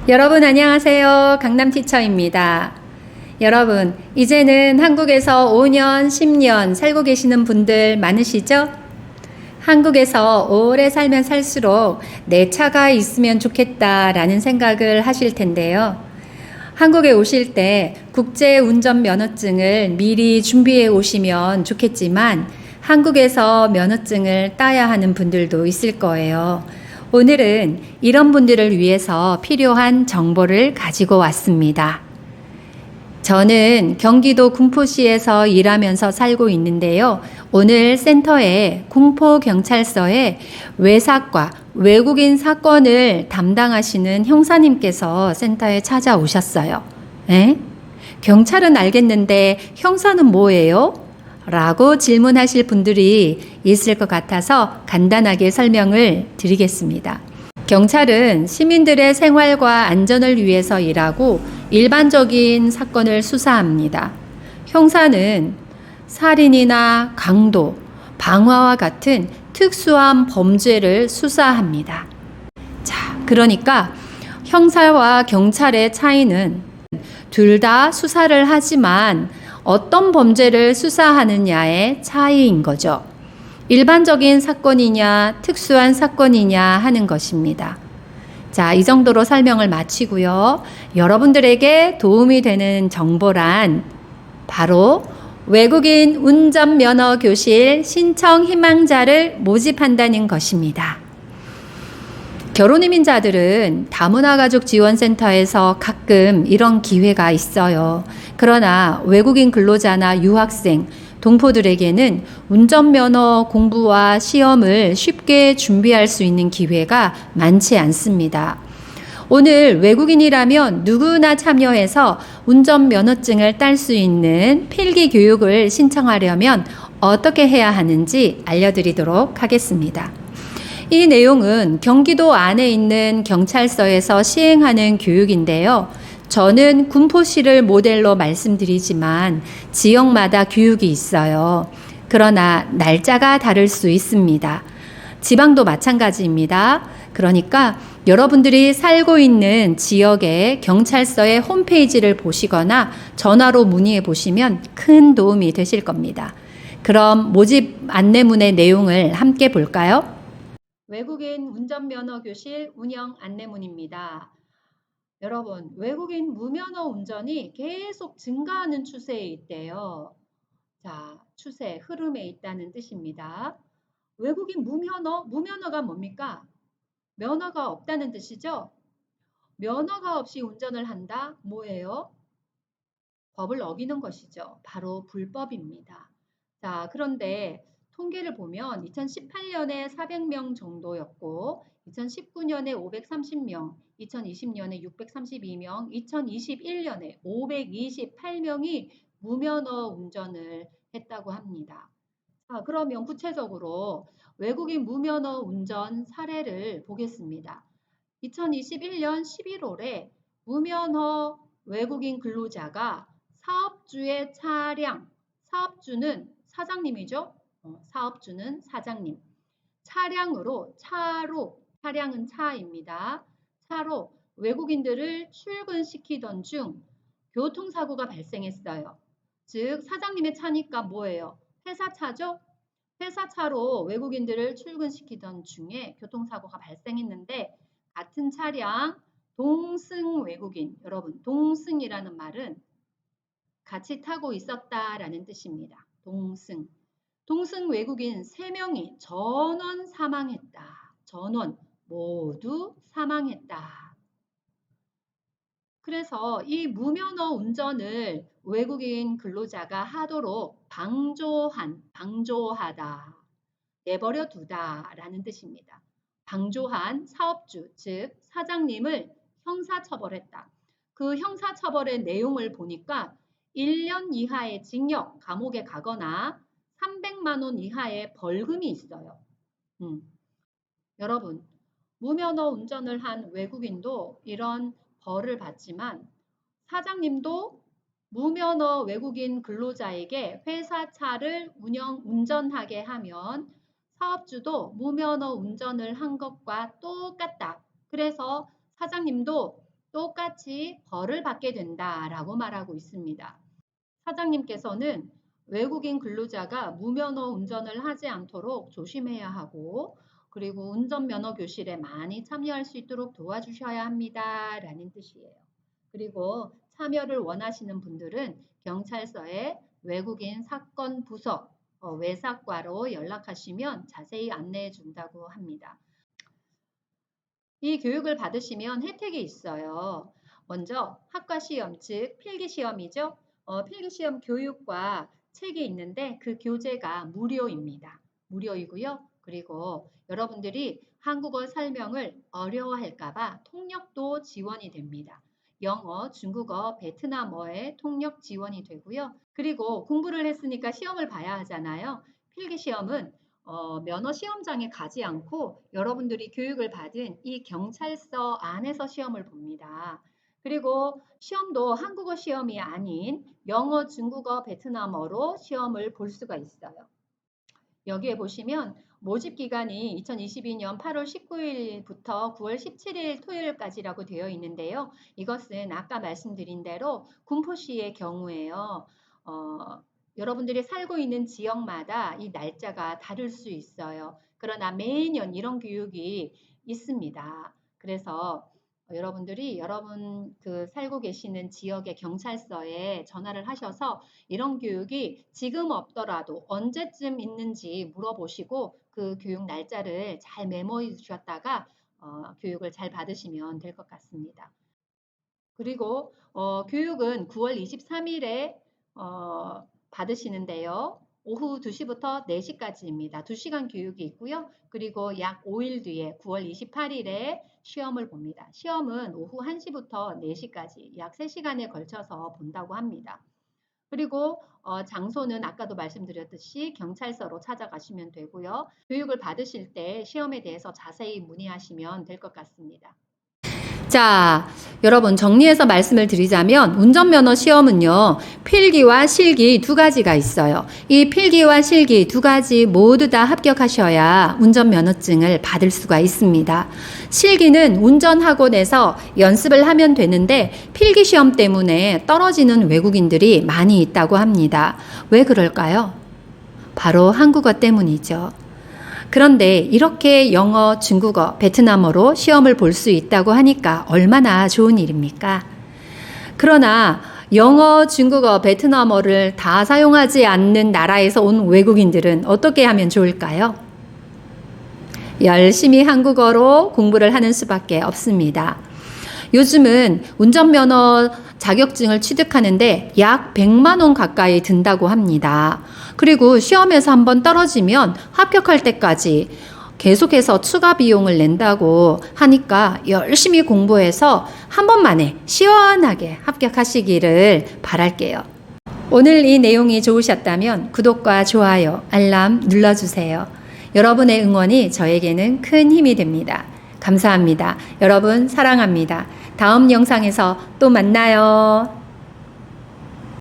여러분 안녕하세요. 강남티처입니다. 여러분, 이제는 한국에서 5년, 10년 살고 계시는 분들 많으시죠? 한국에서 오래 살면 살수록 내 차가 있으면 좋겠다라는 생각을 하실 텐데요. 한국에 오실 때 국제 운전 면허증을 미리 준비해 오시면 좋겠지만 한국에서 면허증을 따야 하는 분들도 있을 거예요. 오늘은 이런 분들을 위해서 필요한 정보를 가지고 왔습니다. 저는 경기도 군포시에서 일하면서 살고 있는데요. 오늘 센터에 군포경찰서에 외삭과 외국인 사건을 담당하시는 형사님께서 센터에 찾아오셨어요. 에? 경찰은 알겠는데 형사는 뭐예요? 라고 질문하실 분들이 있을 것 같아서 간단하게 설명을 드리겠습니다. 경찰은 시민들의 생활과 안전을 위해서 일하고 일반적인 사건을 수사합니다. 형사는 살인이나 강도, 방화와 같은 특수한 범죄를 수사합니다. 자, 그러니까 형사와 경찰의 차이는 둘 다 수사를 하지만 어떤 범죄를 수사하느냐의 차이인 거죠. 일반적인 사건이냐, 특수한 사건이냐 하는 것입니다. 자, 이 정도로 설명을 마치고요. 여러분들에게 도움이 되는 정보란 바로 외국인 운전면허 교실 신청 희망자를 모집한다는 것입니다. 결혼이민자들은 다문화가족지원센터에서 가끔 이런 기회가 있어요. 그러나 외국인 근로자나 유학생, 동포들에게는 운전면허 공부와 시험을 쉽게 준비할 수 있는 기회가 많지 않습니다. 오늘 외국인이라면 누구나 참여해서 운전면허증을 딸 수 있는 필기 교육을 신청하려면 어떻게 해야 하는지 알려드리도록 하겠습니다. 이 내용은 경기도 안에 있는 경찰서에서 시행하는 교육인데요. 저는 군포시를 모델로 말씀드리지만 지역마다 교육이 있어요. 그러나 날짜가 다를 수 있습니다. 지방도 마찬가지입니다. 그러니까 여러분들이 살고 있는 지역의 경찰서의 홈페이지를 보시거나 전화로 문의해 보시면 큰 도움이 되실 겁니다. 그럼 모집 안내문의 내용을 함께 볼까요? 외국인 운전면허 교실 운영 안내문입니다. 여러분, 외국인 무면허 운전이 계속 증가하는 추세에 있대요. 자, 추세, 흐름에 있다는 뜻입니다. 외국인 무면허가 뭡니까? 면허가 없다는 뜻이죠? 면허가 없이 운전을 한다? 뭐예요? 법을 어기는 것이죠. 바로 불법입니다. 자, 그런데 통계를 보면 2018년에 400명 정도였고 2019년에 530명, 2020년에 632명, 2021년에 528명이 무면허 운전을 했다고 합니다. 자, 그러면 구체적으로 외국인 무면허 운전 사례를 보겠습니다. 2021년 11월에 무면허 외국인 근로자가 사업주의 차량, 사업주는 사장님이죠. 사업주는 사장님. 차량으로, 차량은 차입니다. 차로 외국인들을 출근시키던 중 교통사고가 발생했어요. 즉, 사장님의 차니까 뭐예요? 회사 차죠? 회사 차로 외국인들을 출근시키던 중에 교통사고가 발생했는데 같은 차량 동승 외국인, 여러분 동승이라는 말은 같이 타고 있었다라는 뜻입니다. 동승 외국인 3명이 전원 사망했다. 전원 모두 사망했다. 그래서 이 무면허 운전을 외국인 근로자가 하도록 방조하다, 내버려 두다라는 뜻입니다. 방조한 사업주, 즉 사장님을 형사처벌했다. 그 형사처벌의 내용을 보니까 1년 이하의 징역, 감옥에 가거나 300만 원 이하의 벌금이 있어요. 여러분, 무면허 운전을 한 외국인도 이런 벌을 받지만 사장님도 무면허 외국인 근로자에게 회사 차를 운전하게 하면 사업주도 무면허 운전을 한 것과 똑같다. 그래서 사장님도 똑같이 벌을 받게 된다라고 말하고 있습니다. 사장님께서는 외국인 근로자가 무면허 운전을 하지 않도록 조심해야 하고 그리고 운전면허 교실에 많이 참여할 수 있도록 도와주셔야 합니다. 라는 뜻이에요. 그리고 참여를 원하시는 분들은 경찰서에 외국인 사건 부서 외사과로 연락하시면 자세히 안내해 준다고 합니다. 이 교육을 받으시면 혜택이 있어요. 먼저 학과시험, 즉 필기시험이죠. 필기시험 교육과 책이 있는데 그 교재가 무료입니다. 무료이고요. 그리고 여러분들이 한국어 설명을 어려워할까봐 통역도 지원이 됩니다. 영어, 중국어, 베트남어의 통역 지원이 되고요. 그리고 공부를 했으니까 시험을 봐야 하잖아요. 필기시험은 면허 시험장에 가지 않고 여러분들이 교육을 받은 이 경찰서 안에서 시험을 봅니다. 그리고 시험도 한국어 시험이 아닌 영어, 중국어, 베트남어로 시험을 볼 수가 있어요. 여기에 보시면 모집 기간이 2022년 8월 19일부터 9월 17일 토요일까지라고 되어 있는데요. 이것은 아까 말씀드린 대로 군포시의 경우에요. 여러분들이 살고 있는 지역마다 이 날짜가 다를 수 있어요. 그러나 매년 이런 교육이 있습니다. 그래서 여러분들이 여러분 살고 계시는 지역의 경찰서에 전화를 하셔서 이런 교육이 지금 없더라도 언제쯤 있는지 물어보시고 그 교육 날짜를 잘 메모해 주셨다가 교육을 잘 받으시면 될 것 같습니다. 그리고 교육은 9월 23일에 받으시는데요. 오후 2시부터 4시까지입니다. 2시간 교육이 있고요. 그리고 약 5일 뒤에 9월 28일에 시험을 봅니다. 시험은 오후 1시부터 4시까지 약 3시간에 걸쳐서 본다고 합니다. 그리고 장소는 아까도 말씀드렸듯이 경찰서로 찾아가시면 되고요. 교육을 받으실 때 시험에 대해서 자세히 문의하시면 될 것 같습니다. 자, 여러분 정리해서 말씀을 드리자면 운전면허 시험은요. 필기와 실기 두 가지가 있어요. 이 필기와 실기 두 가지 모두 다 합격하셔야 운전면허증을 받을 수가 있습니다. 실기는 운전학원에서 연습을 하면 되는데 필기시험 때문에 떨어지는 외국인들이 많이 있다고 합니다. 왜 그럴까요? 바로 한국어 때문이죠. 그런데 이렇게 영어, 중국어, 베트남어로 시험을 볼 수 있다고 하니까 얼마나 좋은 일입니까? 그러나 영어, 중국어, 베트남어를 다 사용하지 않는 나라에서 온 외국인들은 어떻게 하면 좋을까요? 열심히 한국어로 공부를 하는 수밖에 없습니다. 요즘은 운전면허 자격증을 취득하는데 약 100만 원 가까이 든다고 합니다. 그리고 시험에서 한번 떨어지면 합격할 때까지 계속해서 추가 비용을 낸다고 하니까 열심히 공부해서 한 번만에 시원하게 합격하시기를 바랄게요. 오늘 이 내용이 좋으셨다면 구독과 좋아요, 알람 눌러주세요. 여러분의 응원이 저에게는 큰 힘이 됩니다. 감사합니다. 여러분 사랑합니다. 다음 영상에서 또 만나요.